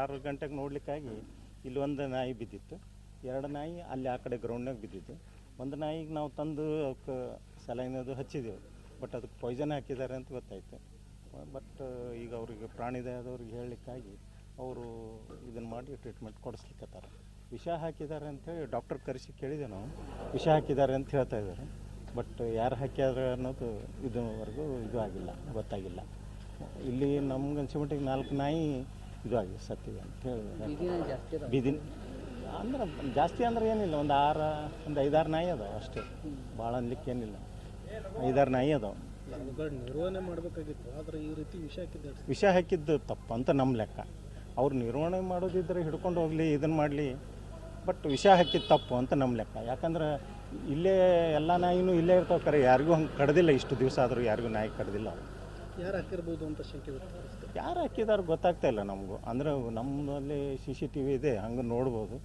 6 ಗಂಟೆಗೆ ನೋಡ್ಲಿಕ್ಕಾಗಿ ಇಲ್ಲಿ ಒಂದು ನಾಯಿ ಬಿದ್ದಿತ್ತು, 2 ನಾಯಿ ಅಲ್ಲಿ ಆ ಕಡೆ ಗ್ರೌಂಡ್ನಾಗ ಬಿದ್ದಿದ್ದು. ಒಂದು ನಾಯಿಗೆ ನಾವು ತಂದು ಅವಕ್ಕೆ ಸಲೈನ್ ಅದು ಹಚ್ಚಿದೆವು, ಬಟ್ ಅದಕ್ಕೆ ಪಾಯ್ಸನ್ ಹಾಕಿದ್ದಾರೆ ಅಂತ ಗೊತ್ತಾಯ್ತು. ಬಟ್ ಈಗ ಅವರಿಗೆ ಪ್ರಾಣಿದಯದವ್ರಿಗೆ ಹೇಳಲಿಕ್ಕಾಗಿ ಅವರು ಇದನ್ನು ಮಾಡಿ ಟ್ರೀಟ್ಮೆಂಟ್ ಕೊಡಿಸ್ಲಿಕ್ಕತ್ತಾರೆ. ವಿಷ ಹಾಕಿದ್ದಾರೆ ಅಂತೇಳಿ ಡಾಕ್ಟರ್ ಕರೆಸಿ ಕೇಳಿದೆ ನಾವು, ವಿಷ ಹಾಕಿದ್ದಾರೆ ಅಂತ ಹೇಳ್ತಾ ಇದ್ದಾರೆ. ಬಟ್ ಯಾರು ಹಾಕ್ಯಾರ ಅನ್ನೋದು ಇದುವರೆಗೂ ಇದು ಆಗಿಲ್ಲ, ಗೊತ್ತಾಗಿಲ್ಲ. ಇಲ್ಲಿ ನಮ್ಗೆ ಅನ್ಸಿಮಟ್ಟಿಗೆ 4 ನಾಯಿ ಇದು ಆಗಿದೆ, ಸತ್ತಿದೆ ಅಂತ ಹೇಳಿದ್ದಾರೆ. ಬೀದಿ ಅಂದ್ರೆ ಜಾಸ್ತಿ ಅಂದ್ರೆ ಏನಿಲ್ಲ, ಒಂದು 5-6 ನಾಯಿ ಅದಾವೆ ಅಷ್ಟೇ, ಭಾಳ ಅನ್ಲಿಕ್ಕೆ ಏನಿಲ್ಲ. 5-6 ನಾಯಿ ಅದಾವೆ. ನಿರ್ವಹಣೆ ಮಾಡಬೇಕಾಗಿತ್ತು, ಆದರೆ ಈ ರೀತಿ ವಿಷ ಹಾಕಿದ್ದು ತಪ್ಪು ಅಂತ ನಮ್ಮ ಲೆಕ್ಕ. ಅವ್ರು ನಿರ್ವಹಣೆ ಮಾಡೋದಿದ್ರೆ ಹಿಡ್ಕೊಂಡು ಹೋಗಲಿ, ಇದನ್ನು ಮಾಡಲಿ, ಬಟ್ ವಿಷ ಹಾಕಿದ್ದು ತಪ್ಪು ಅಂತ ನಮ್ಮ ಲೆಕ್ಕ. ಯಾಕಂದ್ರೆ ಇಲ್ಲೇ ಎಲ್ಲ ನಾಯಿನೂ ಇಲ್ಲೇ ಇರ್ತಾವೆ, ಕರೆ ಯಾರಿಗೂ ಹಂಗೆ ಕಡ್ದಿಲ್ಲ. ಇಷ್ಟು ದಿವಸ ಆದರೂ ಯಾರಿಗೂ ನಾಯಿ ಕಡ್ದಿಲ್ಲ. ಅವ್ರು ಯಾರು ಹಾಕಿರ್ಬೋದು ಅಂತ ಶಂಕೆ ಯಾರು ಹಾಕಿದಾರು ಗೊತ್ತಾಗ್ತಾ ಇಲ್ಲ ನಮಗೂ. ಅಂದರೆ ನಮ್ಮಲ್ಲಿ CCTV ಇದೆ, ಹಂಗೆ ನೋಡ್ಬೋದು.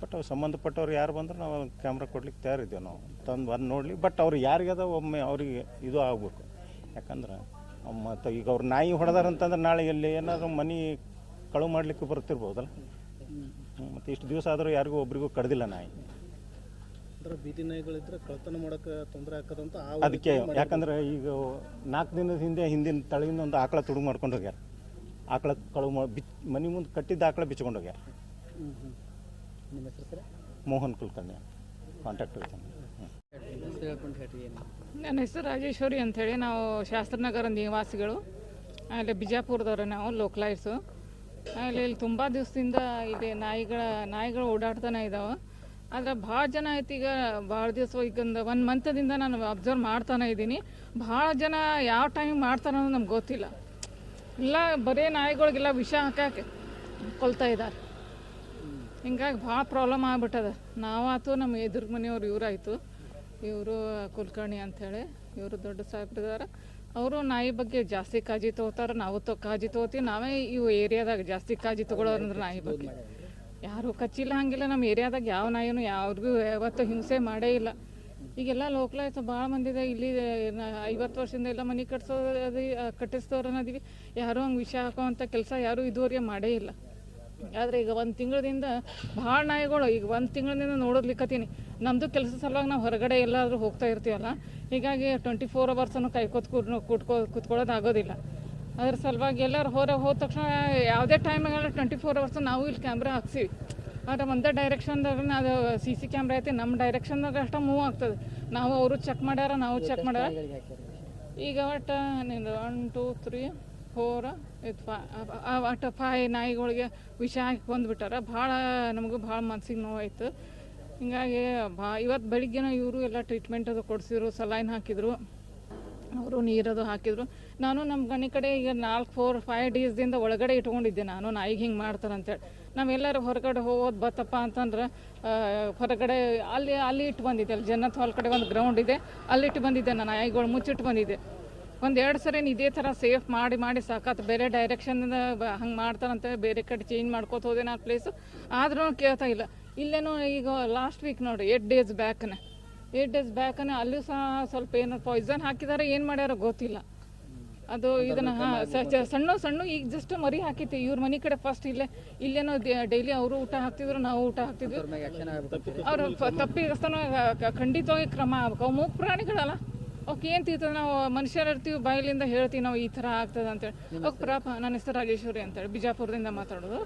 ಬಟ್ ಅವ್ರು ಸಂಬಂಧಪಟ್ಟವ್ರು ಯಾರು ಬಂದ್ರೆ ನಾವು ಕ್ಯಾಮ್ರಾ ಕೊಡ್ಲಿಕ್ಕೆ ತಯಾರಿದ್ದೇವೆ, ನಾವು ಬಂದು ನೋಡಲಿ. ಬಟ್ ಅವ್ರು ಯಾರಿಗದ ಒಮ್ಮೆ ಅವ್ರಿಗೆ ಇದು ಆಗಬೇಕು. ಯಾಕಂದ್ರೆ ಮತ್ತು ಈಗ ಅವ್ರು ನಾಯಿ ಹೊಡೆದಾರಂತಂದ್ರೆ ನಾಳೆ ಎಲ್ಲಿ ಏನಾದರೂ ಮನೆ ಕಳುವು ಮಾಡಲಿಕ್ಕೆ ಬರ್ತಿರ್ಬೋದಲ್ಲ. ಮತ್ತು ಇಷ್ಟು ದಿವಸ ಆದರೂ ಯಾರಿಗೂ ಒಬ್ರಿಗೂ ಕಡ್ದಿಲ್ಲ ನಾಯಿ. ಬೀದಿ ನಾಯಿಗಳಿದ್ರೆ ಕಳ್ತನ ಮಾಡೋಕ್ಕೆ ತೊಂದರೆ ಹಾಕೋದಂತ ಅದಕ್ಕೆ. ಯಾಕಂದ್ರೆ ಈಗ 4 ದಿನದ ಹಿಂದಿನ ತಳಗಿಂದ ಒಂದು ಆಕಳ ತುಡುಗು ಮಾಡ್ಕೊಂಡು ಹೋಗ್ಯಾರ. ಆಕಳ ಕಳುವು ಮನೆ ಮುಂದೆ ಕಟ್ಟಿದ್ದ ಆಕಳ ಬಿಚ್ಕೊಂಡು ಹೋಗ್ಯಾರ. ನಿಮ್ಮ ಹೆಸರು ಸರ್? ಮೋಹನ್ ಕುಲಕರ್ಣಿ, ಕಾಂಟ್ಯಾಕ್ಟ್ ಇರ್ತಾನೆ. ನನ್ನ ಹೆಸರು ರಾಜೇಶ್ವರಿ ಅಂಥೇಳಿ. ನಾವು ಶಾಸ್ತ್ರನಗರ ನಿವಾಸಿಗಳು. ಅಲ್ಲಿ ಬಿಜಾಪುರದವ್ರು, ನಾವು ಲೋಕಲೈಟ್ಸು. ಇಲ್ಲಿ ತುಂಬ ದಿವಸದಿಂದ ಇಲ್ಲಿ ನಾಯಿಗಳು ಓಡಾಡ್ತಾನೆ ಇದ್ದಾವೆ. ಆದರೆ ಭಾಳ ಜನ ಆಯ್ತು, ಈಗ ಭಾಳ ದಿವಸ ಈಗ 1 ಮಂತದಿಂದ ನಾನು ಅಬ್ಸರ್ವ್ ಮಾಡ್ತಾನೆ ಇದ್ದೀನಿ. ಭಾಳ ಜನ ಯಾವ ಟೈಮಿಗೆ ಮಾಡ್ತಾರೆ ಅನ್ನೋದು ನಮ್ಗೆ ಗೊತ್ತಿಲ್ಲ. ಇಲ್ಲ ಬರೀ ನಾಯಿಗಳಿಗೆಲ್ಲ ವಿಷ ಹಾಕಿ ಕೊಲ್ತಾ ಇದ್ದಾರೆ. ಹಿಂಗಾಗಿ ಭಾಳ ಪ್ರಾಬ್ಲಮ್ ಆಗ್ಬಿಟ್ಟದ. ನಾವಾಯ್ತು, ನಮ್ಮ ಎದುರು ಮನೆಯವ್ರು ಇವರಾಯಿತು, ಇವರು ಕುಲಕರ್ಣಿ ಅಂಥೇಳಿ, ಇವರು ದೊಡ್ಡ ಸಾಹೇಬ್ರಿದ್ದಾರೆ. ಅವರು ನಾಯಿ ಬಗ್ಗೆ ಜಾಸ್ತಿ ಕಾಳಜಿ ತೊಗೋತಾರೆ. ನಾವು ಕಾಳಜಿ ತೊಗೋತೀವಿ. ನಾವೇ ಇವು ಏರಿಯಾದಾಗ ಜಾಸ್ತಿ ಕಾಳಜಿ ತೊಗೊಳೋರಂದ್ರೆ ನಾಯಿ ಬಗ್ಗೆ ಯಾರೂ ಕಚ್ಚಿಲ್ಲ, ಹಂಗಿಲ್ಲ. ನಮ್ಮ ಏರಿಯಾದಾಗ ಯಾವ ನಾಯಿನೂ ಯಾರಿಗೂ ಯಾವತ್ತೂ ಹಿಂಸೆ ಮಾಡೇ ಇಲ್ಲ. ಈಗೆಲ್ಲ ಲೋಕಲಾಯ್ತು ಭಾಳ ಮಂದಿದೆ. ಇಲ್ಲಿ 50 ವರ್ಷದಿಂದ ಎಲ್ಲ ಮನೆ ಕಟ್ಟಿಸ್ತವ್ರು ಅನ್ನೋದಿವಿ. ಯಾರೂ ಹಂಗೆ ವಿಷ ಹಾಕೋವಂಥ ಕೆಲಸ ಯಾರೂ ಇದುವರೆಗೆ ಮಾಡೇ ಇಲ್ಲ. ಆದರೆ ಈಗ 1 ತಿಂಗಳಿಂದ ಭಾಳ ನಾಯಿಗಳು, ಈಗ 1 ತಿಂಗಳಿಂದ ನೋಡೋದ್ಲಿಕ್ಕತ್ತೀನಿ. ನಮ್ಮದು ಕೆಲಸ ಸಲುವಾಗಿ ನಾವು ಹೊರಗಡೆ ಎಲ್ಲಾದರೂ ಹೋಗ್ತಾ ಇರ್ತೀವಲ್ಲ, ಹೀಗಾಗಿ 24 ಅವರ್ಸನ್ನು ಕೂತ್ಕೊಳ್ಳೋದು ಆಗೋದಿಲ್ಲ. ಅದ್ರ ಸಲುವಾಗಿ ಎಲ್ಲರೂ ಹೋದ ತಕ್ಷಣ ಯಾವುದೇ ಟೈಮಿಗೆಲ್ಲ 24 ಅವರ್ಸ್ ನಾವು ಇಲ್ಲಿ ಕ್ಯಾಮ್ರಾ ಹಾಕ್ಸಿವಿ. ಆದರೆ ಒಂದೇ ಡೈರೆಕ್ಷನ್ದಾಗ ಅದು CC ಕ್ಯಾಮ್ರಾ ಐತಿ, ನಮ್ಮ ಡೈರೆಕ್ಷನ್ದಾಗ ಅಷ್ಟೇ ಮೂವ್ ಆಗ್ತದೆ. ನಾವು ಅವರು ಚೆಕ್ ಮಾಡ್ಯಾರ, ನಾವು ಚೆಕ್ ಮಾಡ್ಯಾರ. ಈಗ ಒಟ್ಟು 1 2 3 4 ಒಟ್ಟು 5 ನಾಯಿಗಳಿಗೆ ವಿಷ ಹಾಕಿ ಬಂದುಬಿಟ್ಟಾರ. ಭಾಳ ನಮಗೂ ಭಾಳ ಮನ್ಸಿಗೆ ನೋವಾಯಿತು. ಹಿಂಗಾಗಿ ಇವತ್ತು ಬೆಳಿಗ್ಗೆನೂ ಇವರು ಎಲ್ಲ ಟ್ರೀಟ್ಮೆಂಟ್ ಅದು ಕೊಡಿಸಿದ್ರು, ಸಲೈನ್ ಹಾಕಿದ್ರು, ಅವರು ನೀರದು ಹಾಕಿದ್ರು. ನಾನು ನಮ್ಮ ಗಣಿ ಕಡೆ ಈಗ 4-5 ಡೇಸ್ದಿಂದ ಒಳಗಡೆ ಇಟ್ಕೊಂಡಿದ್ದೆ ನಾನು, ನಾಯಿಗೆ ಹಿಂಗೆ ಮಾಡ್ತಾರಂತೇಳಿ. ನಾವೆಲ್ಲರೂ ಹೊರಗಡೆ ಹೋಗೋದು ಬತ್ತಪ್ಪ ಅಂತಂದ್ರೆ ಹೊರಗಡೆ ಅಲ್ಲಿ ಇಟ್ಟು ಬಂದಿದ್ದೆ. ಅಲ್ಲಿ ಜನ್ನತ್ ಹಾಲ್ ಕಡೆ ಒಂದು ಗ್ರೌಂಡ್ ಇದೆ, ಅಲ್ಲಿಟ್ಟು ಬಂದಿದ್ದೆ. ನಾನು ನಾಯಿಗಳು ಮುಚ್ಚಿಟ್ಟು ಬಂದಿದ್ದೆ. 1-2 ಸರಿ ಇದೇ ಥರ ಸೇಫ್ ಮಾಡಿ ಸಾಕಾತು. ಬೇರೆ ಡೈರೆಕ್ಷನ್ನಿಂದ ಹಂಗೆ ಮಾಡ್ತಾರಂತೆ, ಬೇರೆ ಕಡೆ ಚೇಂಜ್ ಮಾಡ್ಕೋತ ಹೋದೆ ನಾನು ಪ್ಲೇಸು. ಆದ್ರೂ ಕೇಳ್ತಾ ಇಲ್ಲ. ಇಲ್ಲೇನೋ ಈಗ ಲಾಸ್ಟ್ ವೀಕ್ ನೋಡಿ 8 ಡೇಸ್ ಬ್ಯಾಕನೇ ಅಲ್ಲೂ ಸಹ ಸ್ವಲ್ಪ ಏನೋ ಪಾಯ್ಸನ್ ಹಾಕಿದ್ದಾರೆ, ಏನು ಮಾಡ್ಯಾರೋ ಗೊತ್ತಿಲ್ಲ. ಅದು ಇದನ್ನು ಸಣ್ಣ ಈಗ ಜಸ್ಟ್ ಮರಿ ಹಾಕಿತ್ತು. ಇವ್ರ ಮನೆ ಕಡೆ ಫಸ್ಟ್ ಇಲ್ಲೇನೋ ಡೈಲಿ ಅವರು ಊಟ ಹಾಕ್ತಿದ್ರು, ನಾವು ಊಟ ಹಾಕ್ತಿದ್ವಿ. ಅವರು ತಪ್ಪಿಗಸ್ತನೂ ಖಂಡಿತವಾಗಿ ಕ್ರಮ ಆಗ್ಬೇಕು. ಅವು ಮೂಕ್ ಪ್ರಾಣಿಗಳಲ್ಲ, ಅವಕ್ಕೆ ಏನು ತಿಳ್ತದೆ. ನಾವು ಮನುಷ್ಯರು ಇರ್ತೀವಿ, ಬಾಯಿಲಿಂದ ಹೇಳ್ತೀವಿ ನಾವು ಈ ಥರ ಆಗ್ತದೆ ಅಂತೇಳಿ. ನನ್ನ ಹೆಸರು ರಾಜೇಶ್ವರಿ ಅಂತೇಳಿ, ಬಿಜಾಪುರದಿಂದ ಮಾತಾಡೋದು.